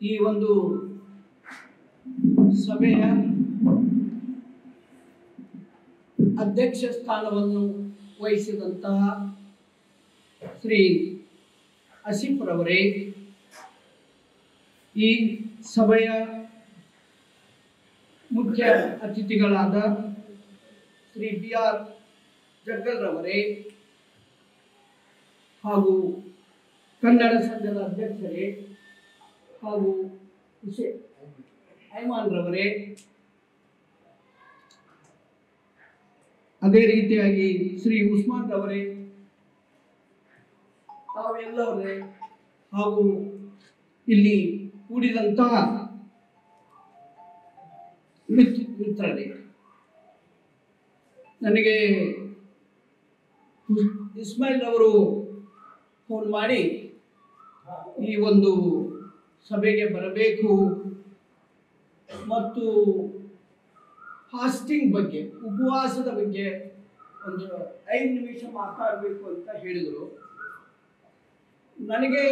ಈ ಒಂದು ಸಭೆಯ ಅಧ್ಯಕ್ಷ ಸ್ಥಾನವನ್ನು ವಹಿಸಿದಂತಹ ಶ್ರೀ ಆಸಿಫ್ರವರೇ, ಈ ಸಭೆಯ ಮುಖ್ಯ ಅತಿಥಿಗಳಾದ ಶ್ರೀ BR ಜಗ್ಗಲ್ರವರೇ ಹಾಗೂ ಕನ್ನಡ ಸಂಘದ ಅಧ್ಯಕ್ಷರೇ ಹಾಗೂ ಐಮಾನ್ರವರೇ, ಅದೇ ರೀತಿಯಾಗಿ ಶ್ರೀ ಉಸ್ಮಾನ್ ರವರೇ, ತಾವೆಲ್ಲವರೇ ಹಾಗೂ ಇಲ್ಲಿ ಕೂಡಿದಂತಹ ಮಿತ್ರರೇ, ನನಗೆ ಇಸ್ಮಾಯಿಲ್ ಅವರು ಫೋನ್ ಮಾಡಿ ಈ ಒಂದು ಸಭೆಗೆ ಬರಬೇಕು ಮತ್ತು ಫಾಸ್ಟಿಂಗ್ ಬಗ್ಗೆ, ಉಪವಾಸದ ಬಗ್ಗೆ ಒಂದು 5 ನಿಮಿಷ ಮಾತಾಡಬೇಕು ಅಂತ ಹೇಳಿದರು. ನನಗೆ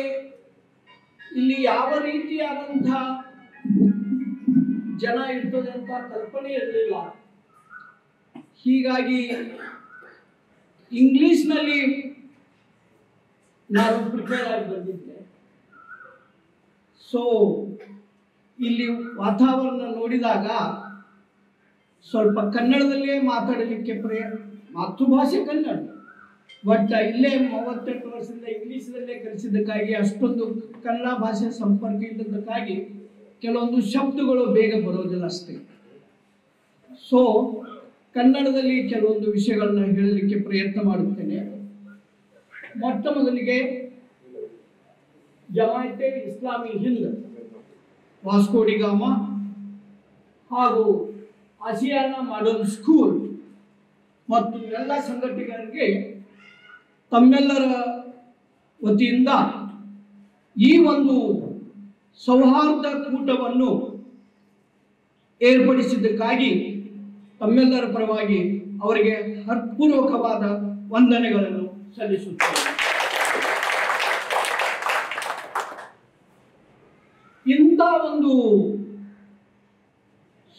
ಇಲ್ಲಿ ಯಾವ ರೀತಿಯಾದಂಥ ಜನ ಇರ್ತದೆ ಅಂತ ಕಲ್ಪನೆ ಇರಲಿಲ್ಲ. ಹೀಗಾಗಿ ಇಂಗ್ಲಿಷ್ನಲ್ಲಿ ನಾನು ಪ್ರಿಪೇರ್ ಆಗಿ ಬಂದಿದ್ದೆ. ಸೊ ಇಲ್ಲಿ ವಾತಾವರಣ ನೋಡಿದಾಗ ಸ್ವಲ್ಪ ಕನ್ನಡದಲ್ಲೇ ಮಾತಾಡಲಿಕ್ಕೆ ಮಾತೃಭಾಷೆ ಕನ್ನಡ, ಬಟ್ ಇಲ್ಲೇ 38 ವರ್ಷದಿಂದ ಇಂಗ್ಲೀಷದಲ್ಲೇ ಕಲಿಸಿದ್ದಕ್ಕಾಗಿ ಅಷ್ಟೊಂದು ಕನ್ನಡ ಭಾಷೆ ಸಂಪರ್ಕ ಇದ್ದದ್ದಕ್ಕಾಗಿ ಕೆಲವೊಂದು ಶಬ್ದಗಳು ಬೇಗ ಬರೋದಿಲ್ಲ ಅಷ್ಟೇ. ಸೊ ಕನ್ನಡದಲ್ಲಿ ಕೆಲವೊಂದು ವಿಷಯಗಳನ್ನ ಹೇಳಲಿಕ್ಕೆ ಪ್ರಯತ್ನ ಮಾಡುತ್ತೇನೆ. ಮೊಟ್ಟ ಮೊದಲಿಗೆ ಜಮಾಯತೆ ಇಸ್ಲಾಮಿ ಹಿಂದ್, ವಾಸ್ಕೋ ಡಿ ಗಾಮಾ ಹಾಗೂ ಆಸಿಯಾನಾ ಮಾಡೆಲ್ ಸ್ಕೂಲ್ ಮತ್ತು ಎಲ್ಲ ಸಂಘಟಕರಿಗೆ ತಮ್ಮೆಲ್ಲರ ವತಿಯಿಂದ ಈ ಒಂದು ಸೌಹಾರ್ದ ಕೂಟವನ್ನು ಏರ್ಪಡಿಸಿದ್ದಕ್ಕಾಗಿ ತಮ್ಮೆಲ್ಲರ ಪರವಾಗಿ ಅವರಿಗೆ ಹೃತ್ಪೂರ್ವಕವಾದ ವಂದನೆಗಳನ್ನು ಸಲ್ಲಿಸುತ್ತೇನೆ. ಇಂಥ ಒಂದು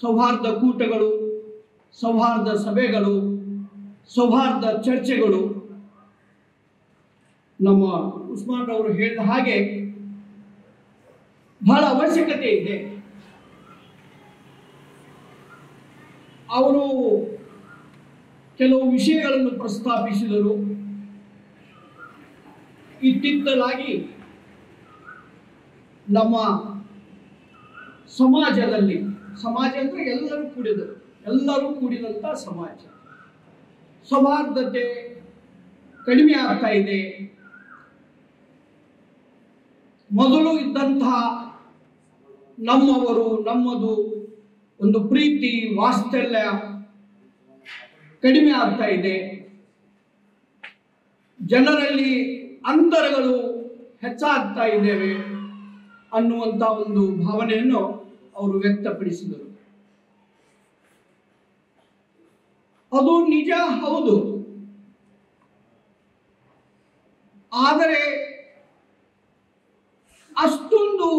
ಸೌಹಾರ್ದ ಕೂಟಗಳು, ಸೌಹಾರ್ದ ಸಭೆಗಳು, ಸೌಹಾರ್ದ ಚರ್ಚೆಗಳು ನಮ್ಮ ಉಸ್ಮಾನ್ ಅವರು ಹೇಳಿದ ಹಾಗೆ ಬಹಳ ಅವಶ್ಯಕತೆ ಇದೆ. ಅವರು ಕೆಲವು ವಿಷಯಗಳನ್ನು ಪ್ರಸ್ತಾಪಿಸಿದರು. ಇತ್ತಿತ್ತಲಾಗಿ ನಮ್ಮ ಸಮಾಜದಲ್ಲಿ, ಸಮಾಜ ಅಂದರೆ ಎಲ್ಲರೂ ಕೂಡಿದಂಥ ಸಮಾಜ, ಸೌಹಾರ್ದತೆ ಕಡಿಮೆ ಆಗ್ತಾ ಇದೆ. ಮೊದಲು ಇದ್ದಂತಹ ನಮ್ಮವರು, ನಮ್ಮದು ಒಂದು ಪ್ರೀತಿ ವಾತ್ಸಲ್ಯ ಕಡಿಮೆ ಆಗ್ತಾ ಇದೆ. ಜನರಲ್ಲಿ ಅಂತರಗಳು ಹೆಚ್ಚಾಗ್ತಾ ಇದ್ದೇವೆ ಅನ್ನುವಂಥ ಒಂದು ಭಾವನೆಯನ್ನು ಅವರು ವ್ಯಕ್ತಪಡಿಸಿದರು. ಅದು ನಿಜ, ಹೌದು. ಆದರೆ ಅಷ್ಟೊಂದು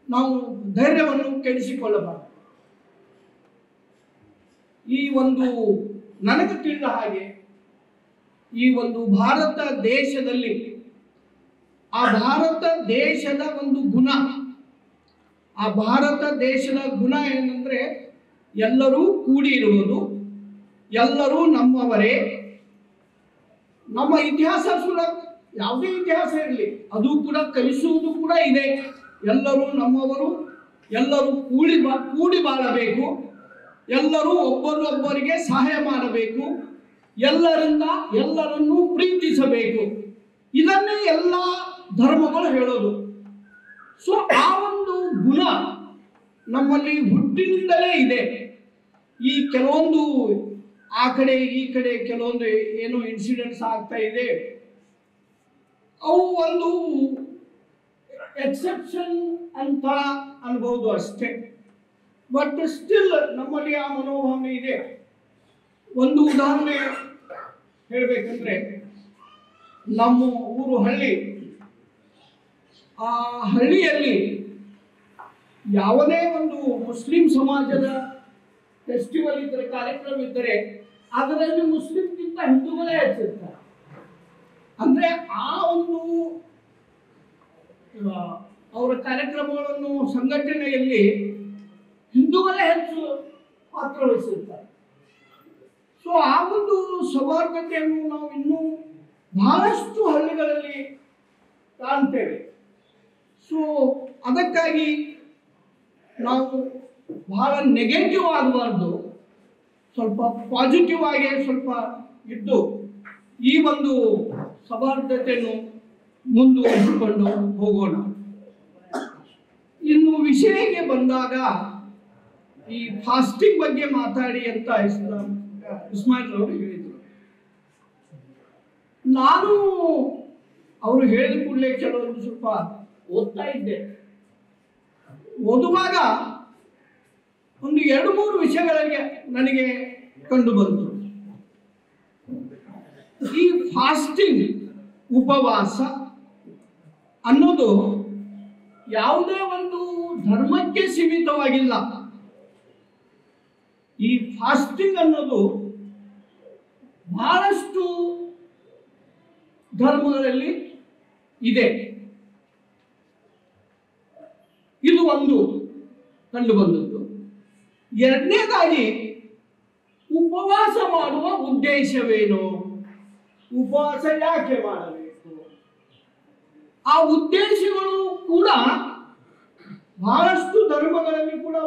ನಾವು ಧೈರ್ಯವನ್ನು ಕೆಡಿಸಿಕೊಳ್ಳಬಾರದು. ಈ ಒಂದು ನನಗೆ ತಿಳಿದ ಹಾಗೆ ಈ ಒಂದು ಭಾರತ ದೇಶದಲ್ಲಿ, ಆ ಭಾರತ ದೇಶದ ಒಂದು ಗುಣ, ಆ ಭಾರತ ದೇಶದ ಗುಣ ಏನಂದ್ರೆ ಎಲ್ಲರೂ ಕೂಡಿ ಇರುವುದು, ಎಲ್ಲರೂ ನಮ್ಮವರೇ. ನಮ್ಮ ಇತಿಹಾಸ ಕೂಡ, ಯಾವುದೇ ಇತಿಹಾಸ ಇರಲಿ, ಅದು ಕೂಡ ಕಲಿಸುವುದು ಕೂಡ ಇದೆ. ಎಲ್ಲರೂ ನಮ್ಮವರು, ಎಲ್ಲರೂ ಕೂಡಿ ಬಾಳಬೇಕು, ಎಲ್ಲರೂ ಒಬ್ಬರೊಬ್ಬರಿಗೆ ಸಹಾಯ ಮಾಡಬೇಕು, ಎಲ್ಲರನ್ನೂ ಪ್ರೀತಿಸಬೇಕು. ಇದನ್ನೇ ಎಲ್ಲ ಧರ್ಮಗಳು ಹೇಳೋದು. ಸೊ ಆ ಒಂದು ಗುಣ ನಮ್ಮಲ್ಲಿ ಹುಟ್ಟಿನಿಂದಲೇ ಇದೆ. ಈ ಕೆಲವೊಂದು ಆ ಕಡೆ ಈ ಕಡೆ ಕೆಲವೊಂದು ಏನೋ ಇನ್ಸಿಡೆಂಟ್ಸ್ ಆಗ್ತಾ ಇದೆ, ಅವು ಒಂದು ಎಕ್ಸೆಪ್ಷನ್ ಅಂತ ಅನ್ಬೋದು ಅಷ್ಟೇ. ಬಟ್ ಸ್ಟಿಲ್ ನಮ್ಮಲ್ಲಿ ಆ ಮನೋಭಾವನೆ ಇದೆ. ಒಂದು ಉದಾಹರಣೆ ಹೇಳಬೇಕಂದ್ರೆ, ನಮ್ಮ ಊರು ಹಳ್ಳಿ ಆ ಹಳ್ಳಿಯಲ್ಲಿ ಯಾವುದೇ ಒಂದು ಮುಸ್ಲಿಂ ಸಮಾಜದ ಫೆಸ್ಟಿವಲ್ ಇದ್ದರೆ, ಕಾರ್ಯಕ್ರಮ ಇದ್ದರೆ ಅದರಲ್ಲಿ ಮುಸ್ಲಿಂಗಿಂತ ಹಿಂದೂಗಳೇ ಹೆಚ್ಚಿರ್ತಾರೆ. ಅಂದರೆ ಆ ಒಂದು ಅವರ ಕಾರ್ಯಕ್ರಮಗಳನ್ನು ಸಂಘಟನೆಯಲ್ಲಿ ಹಿಂದೂಗಳೇ ಹೆಚ್ಚು ಪಾತ್ರ ವಹಿಸಿರ್ತಾರೆ. ಸೊ ಆ ಒಂದು ಸೌಹಾರ್ದತೆಯನ್ನು ನಾವು ಇನ್ನೂ ಬಹಳಷ್ಟು ಹಳ್ಳಿಗಳಲ್ಲಿ ಕಾಣ್ತೇವೆ. ಸೊ ಅದಕ್ಕಾಗಿ ನಾವು ಬಹಳ ನೆಗೆಟಿವ್ ಆಗಬಾರ್ದು, ಸ್ವಲ್ಪ ಪಾಸಿಟಿವ್ ಆಗಿ ಸ್ವಲ್ಪ ಇದ್ದು ಈ ಒಂದು ಸೌಹಾರ್ದತೆಯನ್ನು ಮುಂದುವರಿಸಿಕೊಂಡು ಹೋಗೋಣ. ಇನ್ನು ವಿಷಯಕ್ಕೆ ಬಂದಾಗ ಈ ಫಾಸ್ಟಿಂಗ್ ಬಗ್ಗೆ ಮಾತಾಡಿ ಅಂತ ಇಸ್ಮಾಯಿಲ್ ಅವರು ಹೇಳಿದರು. ನಾನು ಅವರು ಹೇಳಿದ ಕೂಡಲೇ ಕೆಲವೊಂದು ಸ್ವಲ್ಪ ಓದ್ತಾ ಇದ್ದೆ. ಓದುವಾಗ ಒಂದು 2-3 ವಿಷಯಗಳಿಗೆ ನನಗೆ ಕಂಡು ಬಂತು. ಈ ಫಾಸ್ಟಿಂಗ್, ಉಪವಾಸ ಅನ್ನೋದು ಯಾವುದೇ ಒಂದು ಧರ್ಮಕ್ಕೆ ಸೀಮಿತವಾಗಿಲ್ಲ. ಈ ಫಾಸ್ಟಿಂಗ್ ಅನ್ನೋದು ಬಹಳಷ್ಟು ಧರ್ಮಗಳಲ್ಲಿ ಇದೆ. ಇದು ಒಂದು ಕಂಡು ಬಂದದ್ದು. ಎರಡನೇದಾಗಿ ಉಪವಾಸ ಮಾಡುವ ಉದ್ದೇಶವೇನು, ಉಪವಾಸ ಯಾಕೆ ಮಾಡಬೇಕು, ಆ ಉದ್ದೇಶಗಳು ಕೂಡ ಬಹಳಷ್ಟು ಧರ್ಮಗಳಲ್ಲಿ ಕೂಡ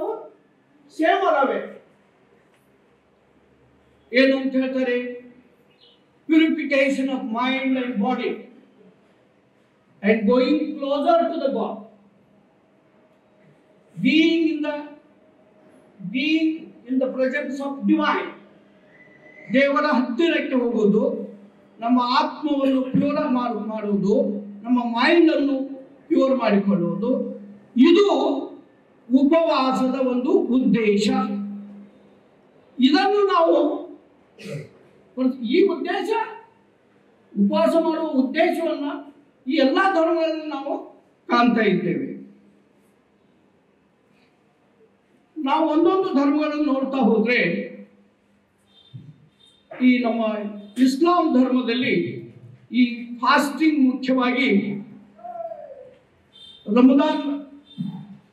ಸೇಮ್ ಅದಾವೆ. ಏನು ಅಂತ ಹೇಳ್ತಾರೆ? Purification of mind and body and going closer to the God, being in the presence of divine. ದೇವರ ಹತ್ತಿರಕ್ಕೆ ಹೋಗೋದು, ನಮ್ಮ ಆತ್ಮವನ್ನು ಪ್ಯೂರ್ ಮಾಡುವುದು, ನಮ್ಮ ಮೈಂಡ್ ಅನ್ನು ಪ್ಯೂರ್ ಮಾಡಿಕೊಳ್ಳುವುದು, ಇದು ಉಪವಾಸದ ಒಂದು ಉದ್ದೇಶ. ಇದನ್ನು ನಾವು ಈ ಉದ್ದೇಶ, ಉಪವಾಸ ಮಾಡುವ ಉದ್ದೇಶವನ್ನು ಈ ಎಲ್ಲ ಧರ್ಮಗಳಲ್ಲಿ ನಾವು ಕಾಣ್ತಾ ಇದ್ದೇವೆ. ನಾವು ಒಂದೊಂದು ಧರ್ಮಗಳನ್ನು ನೋಡ್ತಾ ಹೋದ್ರೆ, ಈ ನಮ್ಮ ಇಸ್ಲಾಂ ಧರ್ಮದಲ್ಲಿ ಈ ಫಾಸ್ಟಿಂಗ್ ಮುಖ್ಯವಾಗಿ ರಮದಾನ್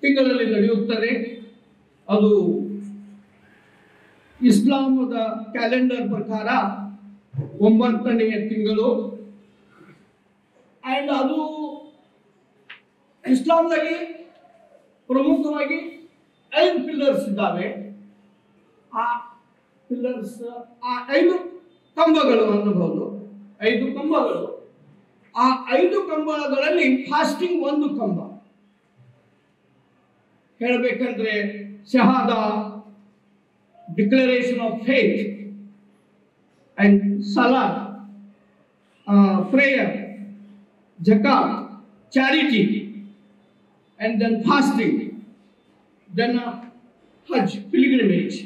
ತಿಂಗಳಲ್ಲಿ ನಡೆಯುತ್ತದೆ. ಅದು ಇಸ್ಲಾಮದ ಕ್ಯಾಲೆಂಡರ್ ಪ್ರಕಾರ 9ನೇ ತಿಂಗಳು. ಆ್ಯಂಡ್ ಅದು ಇಸ್ಲಾಂನಲ್ಲಿ ಪ್ರಮುಖವಾಗಿ 5 ಪಿಲ್ಲರ್ಸ್ ಇದ್ದಾವೆ. ಆ ಪಿಲ್ಲರ್ಸ್, ಆ 5 ಕಂಬಗಳು ಅನ್ನಬಹುದು, 5 ಕಂಬಗಳು. ಆ 5 ಕಂಬಗಳಲ್ಲಿ ಫಾಸ್ಟಿಂಗ್ ಒಂದು ಕಂಬ. ಹೇಳಬೇಕಂದ್ರೆ ಶಹಾದ, ಡಿಕ್ಲರೇಷನ್ ಆಫ್ ಫೇತ್ ಅಂಡ್ ಸಲಾತ್, ಪ್ರೇಯರ್, ಜಕಾತ್, charity, and then fasting, then ಹಜ್, ಪಿಲ್ಗ್ರಿಮೇಜ್.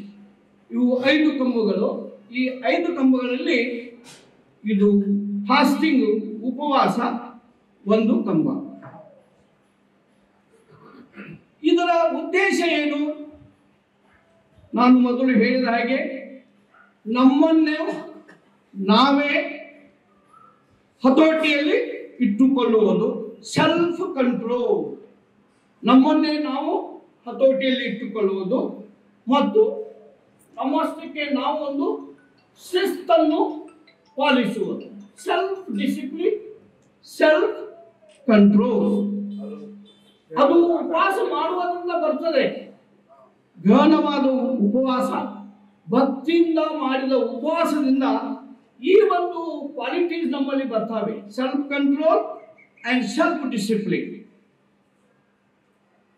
ಇವು 5 ಕಂಬಗಳು. ಈ 5 ಕಂಬಗಳಲ್ಲಿ ಇದು ಫಾಸ್ಟಿಂಗ್, ಉಪವಾಸ ಒಂದು ಕಂಬ. ಇದರ ಉದ್ದೇಶ ಏನು? ನಾನು ಮೊದಲು ಹೇಳಿದ ಹಾಗೆ ನಮ್ಮನ್ನೇ ನಾವೇ ಹತೋಟಿಯಲ್ಲಿ ಇಟ್ಟುಕೊಳ್ಳುವುದು, ಸೆಲ್ಫ್ ಕಂಟ್ರೋಲ್. ನಮ್ಮನ್ನೇ ನಾವು ಹತೋಟಿಯಲ್ಲಿ ಇಟ್ಟುಕೊಳ್ಳುವುದು ಮತ್ತು ನಮ್ಮಷ್ಟಕ್ಕೆ ನಾವು ಒಂದು ಶಿಸ್ತನ್ನು ಪಾಲಿಸುವುದು, ಸೆಲ್ಫ್ ಡಿಸಿಪ್ಲಿನ್, ಸೆಲ್ಫ್ ಕಂಟ್ರೋಲ್. ಅದು ಉಪವಾಸ ಮಾಡುವುದರಿಂದ ಬರ್ತದೆ. ಗಹನವಾದ ಉಪವಾಸ, ಭಕ್ತಿಯಿಂದ ಮಾಡಿದ ಉಪವಾಸದಿಂದ ಈ ಒಂದು ಕ್ವಾಲಿಟೀಸ್ ನಮ್ಮಲ್ಲಿ ಬರ್ತವೆ, self control and self discipline.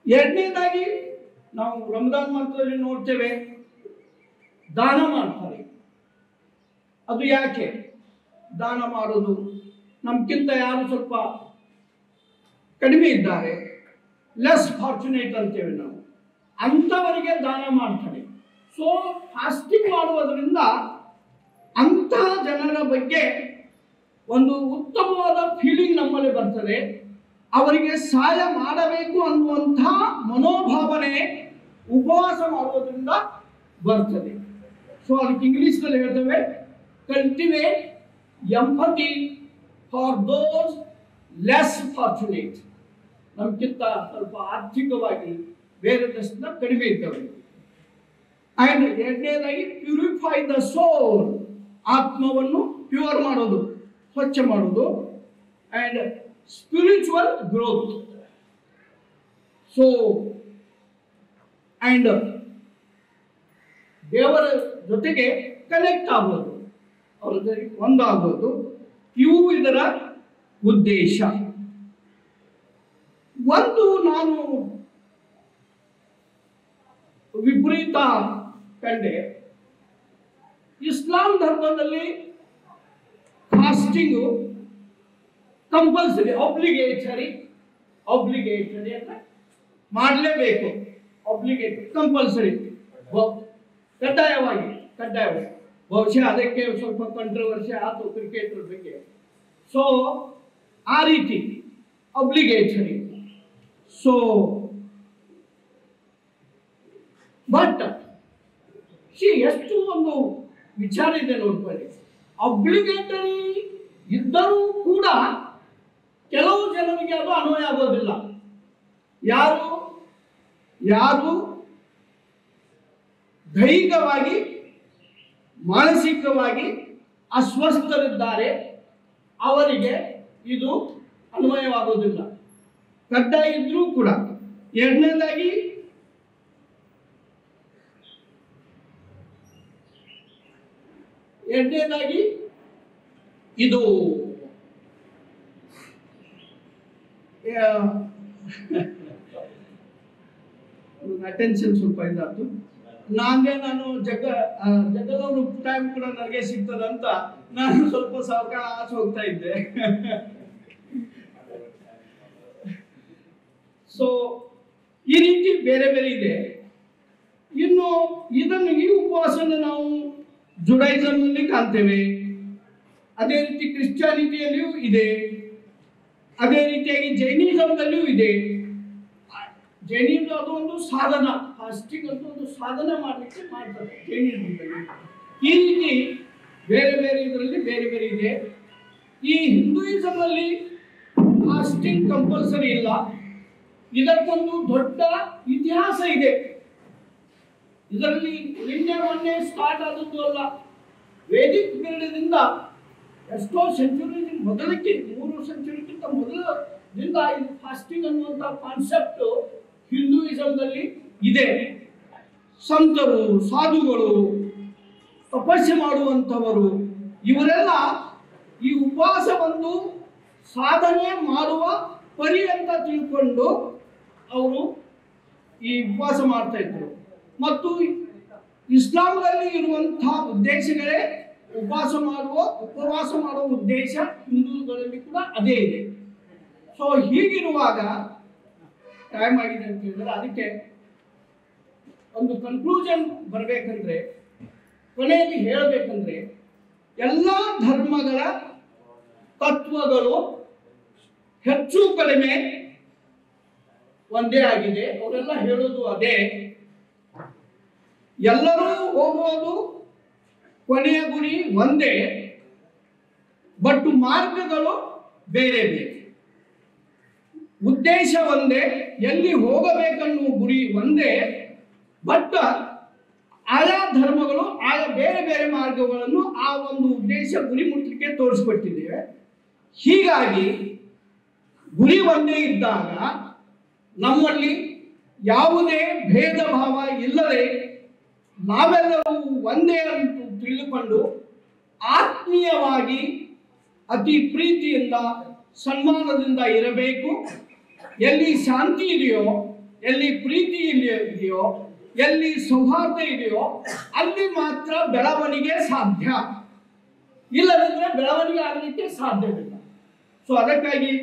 ಎರಡನೇದಾಗಿ ನಾವು ರಂಜಾನ್ ಮಾಸದಲ್ಲಿ ನೋಡ್ತೇವೆ, ದಾನ ಮಾಡ್ತಾರೆ. ಅದು ಯಾಕೆ ದಾನ ಮಾಡೋದು? ನಮ್ಗಿಂತ ಯಾರು ಸ್ವಲ್ಪ ಕಡಿಮೆ ಇದ್ದಾರೆ, ಲೆಸ್ ಫಾರ್ಚುನೇಟ್ ಅಂತೇವೆ ನಾವು, ಅಂಥವರಿಗೆ ದಾನ ಮಾಡ್ತಾರೆ. ಸೊ ಫಾಸ್ಟಿಂಗ್ ಮಾಡುವುದರಿಂದ ಅಂತಹ ಜನರ ಬಗ್ಗೆ ಒಂದು ಉತ್ತಮವಾದ ಫೀಲಿಂಗ್ ನಮ್ಮಲ್ಲಿ ಬರ್ತದೆ. ಅವರಿಗೆ ಸಹಾಯ ಮಾಡಬೇಕು ಅನ್ನುವಂತಹ ಮನೋಭಾವನೆ ಉಪವಾಸ ಮಾಡುವುದರಿಂದ ಬರ್ತದೆ. ಸೊ ಅದಕ್ಕೆ ಇಂಗ್ಲಿಷ್ನಲ್ಲಿ ಹೇಳ್ತೇವೆ, cultivate empathy for those less fortunate. ನಮ್ಗಿಂತ ಸ್ವಲ್ಪ ಆರ್ಥಿಕವಾಗಿ ಬೇರೆದಷ್ಟು ಕಡಿಮೆ ಇದ್ದವರು. ಅಂಡ್ ಎರಡನೇದಾಗಿ ಪ್ಯೂರಿಫೈ ದ ಸೋಲ್, ಆತ್ಮವನ್ನು ಪ್ಯೂರ್ ಮಾಡೋದು, ಸ್ವಚ್ಛ ಮಾಡೋದು. And spiritual growth. So and ದೇವರ ಜೊತೆಗೆ ಕನೆಕ್ಟ್ ಆಗೋದು, ಅವರ ಜೊತೆಗೆ ಒಂದಾಗೋದು, ಇವು ಇದರ ಉದ್ದೇಶ. ಒಂದು ನಾನು ವಿಪರೀತ ಕಂಡೆ, ಇಸ್ಲಾಂ ಧರ್ಮದಲ್ಲಿ ಫಾಸ್ಟಿಂಗು ಕಂಪಲ್ಸರಿ, ಆಬ್ಲಿಗೇಟರಿ ಅಂತ ಮಾಡಲೇಬೇಕು. ಆಬ್ಲಿಗೇಟರಿ, ಕಂಪಲ್ಸರಿ, ಕಡ್ಡಾಯವಾಗಿ. ಬಹುಶಃ ಅದಕ್ಕೆ ಸ್ವಲ್ಪ ಕಾಂಟ್ರವರ್ಸಿ ಆಯ್ತು ಕ್ರಿಕೆಟರ್ ಬಗ್ಗೆ. ಸೊ ಆ ರೀತಿ ಆಬ್ಲಿಗೇಟರಿ. ಸೊ ಬಟ್ ಎಷ್ಟು ಒಂದು ವಿಚಾರ ಇದೆ ನೋಡ್ಕೊಳ್ಳಿ. ಆಬ್ಲಿಗೇಟರಿ ಇದ್ದರೂ ಕೂಡ ಕೆಲವು ಜನರಿಗೆ ಅದು ಅನ್ವಯ ಆಗೋದಿಲ್ಲ. ಯಾರು ದೈಹಿಕವಾಗಿ ಮಾನಸಿಕವಾಗಿ ಅಸ್ವಸ್ಥರಿದ್ದಾರೆ ಅವರಿಗೆ ಇದು ಅನ್ವಯವಾಗೋದಿಲ್ಲ, ಕಡ್ಡಾಯ ಇದ್ರೂ ಕೂಡ. ಎರಡನೇದಾಗಿ ಇದು ಅಟೆನ್ಷನ್ ಸ್ವಲ್ಪ ಇದಾಯ್ತು. ನಾನು ಜಗದವರು ಟೈಮ್ ಕೂಡ ನನಗೆ ಸಿಗ್ತದಂತ ನಾನು ಸ್ವಲ್ಪ ಸಾವಕಾಶ ಹೋಗ್ತಾ ಇದ್ದೆ. ಸೊ ಈ ರೀತಿ ಬೇರೆ ಬೇರೆ ಇದೆ. ಇನ್ನು ಈ ಉಪವಾಸನ ನಾವು ಜುಡೈಸಮ್ ನಲ್ಲಿ ಕಾಣ್ತೇವೆ, ಅದೇ ರೀತಿ ಕ್ರಿಶ್ಚಿಯಾನಿಟಿಯಲ್ಲಿಯೂ ಇದೆ, ಅದೇ ರೀತಿಯಾಗಿ ಜೈನಿಸಮ್ನಲ್ಲಿಯೂ ಇದೆ. ಜೈನಿಸಮ್ ಅದು ಒಂದು ಸಾಧನ, ಫಾಸ್ಟಿಂಗ್ ಅಂತ ಒಂದು ಸಾಧನ ಮಾಡಲಿಕ್ಕೆ ಮಾಡ್ತಾರೆ ಜೈನಿಸಮ್ನಲ್ಲಿ. ಈ ರೀತಿ ಬೇರೆ ಬೇರೆ ಇದರಲ್ಲಿ ಬೇರೆ ಬೇರೆ ಇದೆ. ಈ ಹಿಂದೂಯಿಸಮ್ ಅಲ್ಲಿ ಫಾಸ್ಟಿಂಗ್ ಕಂಪಲ್ಸರಿ ಇಲ್ಲ. ಇದಕ್ಕೊಂದು ದೊಡ್ಡ ಇತಿಹಾಸ ಇದೆ. ಇದರಲ್ಲಿ ಮೊನ್ನೆ ಸ್ಟಾರ್ಟ್ ಆದದ್ದು ಅಲ್ಲ, ವೇದಿಕ್ ಪೀರಿಯಡ್ದಿಂದ ಎಷ್ಟೋ ಸೆಂಚುರಿ ಮೊದಲಕ್ಕೆ 3 ಸೆಂಚುರಿಗಿಂತ ಮೊದಲದಿಂದ ಇದು ಫಾಸ್ಟಿಂಗ್ ಅನ್ನುವಂಥ ಕಾನ್ಸೆಪ್ಟ್ ಹಿಂದೂಯಿಸಮ್ನಲ್ಲಿ ಇದೆ. ಸಂತರು, ಸಾಧುಗಳು, ತಪಸ್ಸೆ ಮಾಡುವಂಥವರು ಇವರೆಲ್ಲ ಈ ಉಪವಾಸವನ್ನು ಸಾಧನೆ ಮಾಡುವ ಪರಿ ಅಂತ ತಿಳ್ಕೊಂಡು ಅವರು ಈ ಉಪವಾಸ ಮಾಡ್ತಾ ಇದ್ರು. ಮತ್ತು ಇಸ್ಲಾಂನಲ್ಲಿ ಇರುವಂತಹ ಉದ್ದೇಶಗಳೇ ಉಪವಾಸ ಮಾಡುವ ಉದ್ದೇಶ ಹಿಂದೂಗಳಲ್ಲಿ ಕೂಡ ಅದೇ ಇದೆ. ಸೊ ಹೀಗಿರುವಾಗ ಟೈಮ್ ಆಗಿದೆ ಅಂತ ಹೇಳಿದ್ರೆ ಅದಕ್ಕೆ ಒಂದು ಕನ್ಕ್ಲೂಷನ್ ಬರಬೇಕಂದ್ರೆ, ಕೊನೆಯಲ್ಲಿ ಹೇಳಬೇಕಂದ್ರೆ, ಎಲ್ಲ ಧರ್ಮಗಳ ತತ್ವಗಳು ಹೆಚ್ಚು ಕಡಿಮೆ ಒಂದೇ ಆಗಿದೆ. ಅವರೆಲ್ಲ ಹೇಳೋದು ಅದೇ, ಎಲ್ಲರೂ ಹೋಗುವುದು ಕೊನೆಯ ಗುರಿ ಒಂದೇ, ಬಟ್ ಮಾರ್ಗಗಳು ಬೇರೆ ಬೇರೆ. ಉದ್ದೇಶ ಒಂದೇ, ಎಲ್ಲಿ ಹೋಗಬೇಕನ್ನುವ ಗುರಿ ಒಂದೇ, ಬಟ್ ಆಯಾ ಧರ್ಮಗಳು ಆಯಾ ಬೇರೆ ಬೇರೆ ಮಾರ್ಗಗಳನ್ನು ಆ ಒಂದು ಉದ್ದೇಶ ಗುರಿ ಮುಟ್ಟಲಿಕ್ಕೆ ತೋರಿಸ್ಕೊಟ್ಟಿದ್ದೇವೆ. ಹೀಗಾಗಿ ಗುರಿ ಒಂದೇ ಇದ್ದಾಗ ನಮ್ಮಲ್ಲಿ ಯಾವುದೇ ಭೇದ ಭಾವ ಇಲ್ಲದೆ ನಾವೆಲ್ಲರೂ ಒಂದೇ ಅಂತ ತಿಳಿದುಕೊಂಡು ಆತ್ಮೀಯವಾಗಿ ಅತಿ ಪ್ರೀತಿಯಿಂದ ಸನ್ಮಾನದಿಂದ ಇರಬೇಕು. ಎಲ್ಲಿ ಶಾಂತಿ ಇದೆಯೋ, ಎಲ್ಲಿ ಪ್ರೀತಿ ಇದೆಯೋ, ಎಲ್ಲಿ ಸೌಹಾರ್ದ ಇದೆಯೋ ಅಲ್ಲಿ ಮಾತ್ರ ಬೆಳವಣಿಗೆ ಸಾಧ್ಯ. ಇಲ್ಲದಿದ್ದರೆ ಬೆಳವಣಿಗೆ ಆಗಲಿಕ್ಕೆ ಸಾಧ್ಯವಿಲ್ಲ. ಸೊ ಅದಕ್ಕಾಗಿ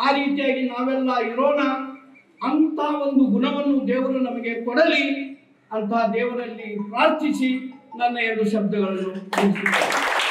ಆ ರೀತಿಯಾಗಿ ನಾವೆಲ್ಲ ಇರೋಣ ಅಂತ ಒಂದು ಗುಣವನ್ನು ದೇವರು ನಮಗೆ ಕೊಡಲಿ ಅಂತ ದೇವರಲ್ಲಿ ಪ್ರಾರ್ಥಿಸಿ ನನ್ನ 2 ಶಬ್ದಗಳನ್ನು ಮುಗಿಸುತ್ತೇನೆ.